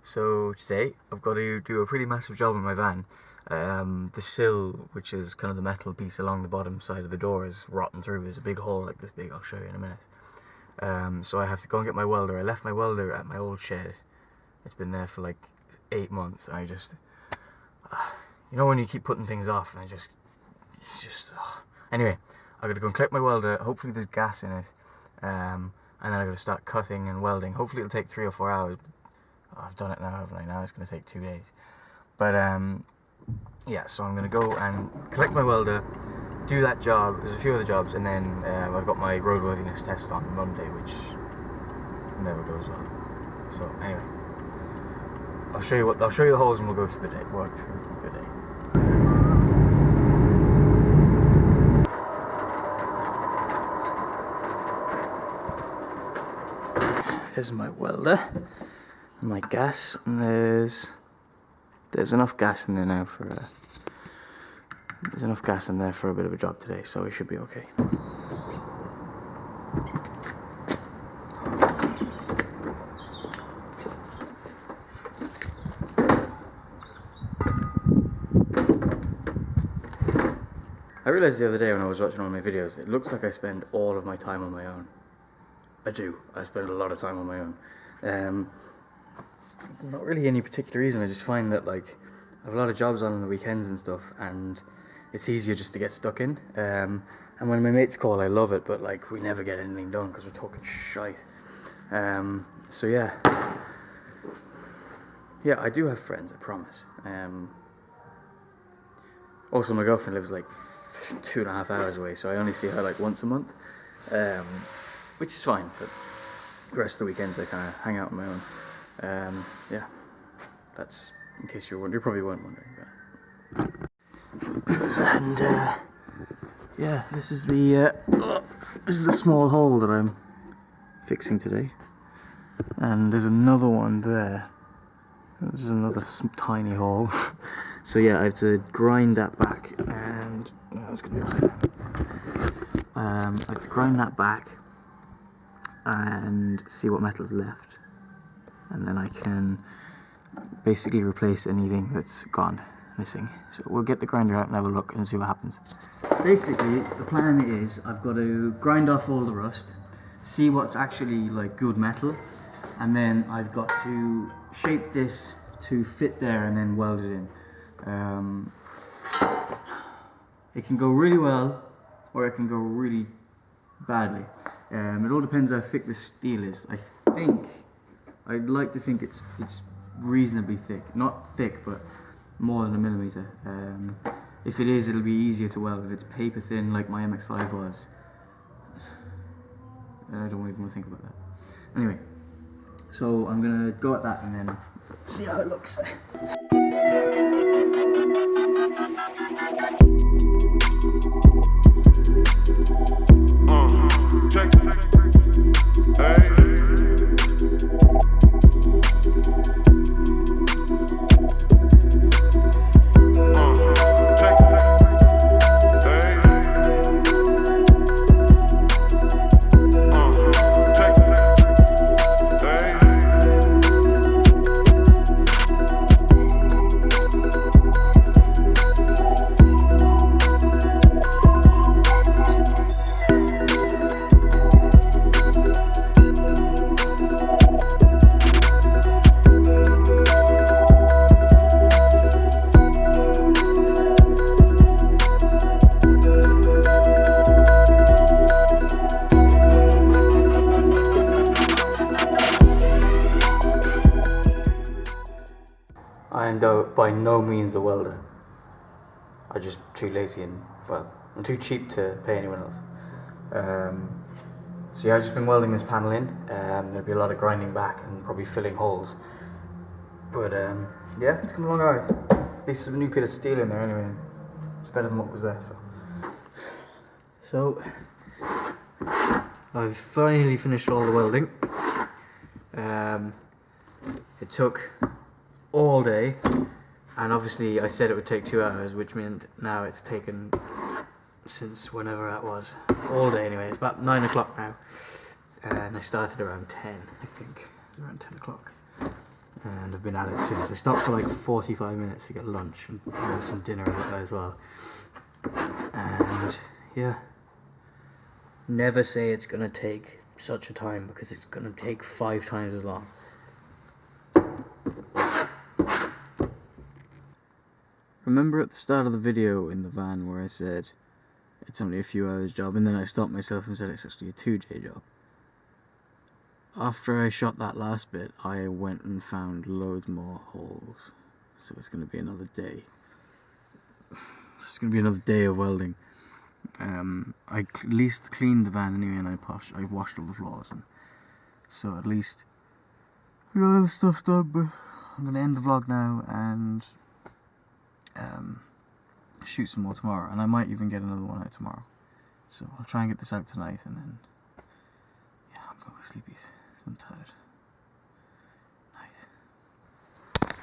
So today I've got to do a pretty massive job in my van. The sill, which is kind of the metal piece along the bottom side of the door, is rotten through. There's a big hole like this big, I'll show you in a minute. So I have to go and get my welder. I left my welder at my old shed. It's been there for like 8 months, and I just, you know when you keep putting things off, and Anyway, I gotta go and collect my welder. Hopefully there's gas in it, and then I gotta start cutting and welding. Hopefully it'll take 3 or 4 hours. I've done it now, haven't I? Now it's gonna take 2 days. But yeah, so I'm gonna go and collect my welder, do that job. There's a few other jobs, and then I've got my roadworthiness test on Monday, which never goes well. So anyway, I'll show you the holes, and we'll go through the day. Work through the day. There's my welder and my gas, and there's enough gas in there now for there's enough gas in there for a bit of a job today, so we should be okay. I realised the other day when I was watching all my videos, it looks like I spend all of my time on my own. I do. I spend a lot of time on my own. Not really any particular reason. I just find that like I have a lot of jobs on the weekends and stuff, and it's easier just to get stuck in. And when my mates call, I love it, but like we never get anything done because we're talking shite. So yeah, I do have friends, I promise. Also, my girlfriend lives like 2.5 hours away, so I only see her like once a month. Which is fine, but the rest of the weekends I kind of hang out on my own. Yeah, that's in case you're wondering. You probably weren't wondering. But. And yeah, this is the small hole that I'm fixing today, and there's another one there. There's another tiny hole. So yeah, I have to grind that back, and it's gonna be upside down. I have to grind that back and see what metal's left, and then I can basically replace anything that's gone missing. So we'll get the grinder out and have a look and see what happens. Basically the plan is I've got to grind off all the rust, see what's actually like good metal, and then I've got to shape this to fit there and then weld it in. It can go really well or it can go really badly. It all depends how thick the steel is. I'd like to think it's reasonably thick. Not thick, but more than 1 millimeter. If it is, it'll be easier to weld. If it's paper thin, like my MX-5 was, I don't even want to think about that. Anyway, so I'm gonna go at that and then see how it looks. I am by no means a welder. I'm just too lazy and, well, I'm too cheap to pay anyone else. So yeah, I've just been welding this panel in. There'll be a lot of grinding back and probably filling holes. But yeah, it's come along alright. At least there's a new bit of steel in there anyway. It's better than what was there. So I've finally finished all the welding. It took all day, and obviously I said it would take 2 hours, which meant now it's taken, since whenever that was, all day anyway. It's about 9 o'clock now, and I started around 10, I think, around 10 o'clock. and I've been at it since. I stopped for like 45 minutes to get lunch and some dinner as well. And yeah, never say it's gonna take such a time, because it's gonna take 5 times as long. Remember at the start of the video in the van where I said it's only a few hours job, and then I stopped myself and said it's actually a 2-day job? After I shot that last bit, I went and found loads more holes, so it's going to be another day. It's going to be another day of welding. I at least cleaned the van anyway, and I washed all the floors, and so at least we got all the stuff done. But I'm going to end the vlog now and shoot some more tomorrow, and I might even get another one out tomorrow. So I'll try and get this out tonight, and then yeah, I'm going to sleepies. I'm tired.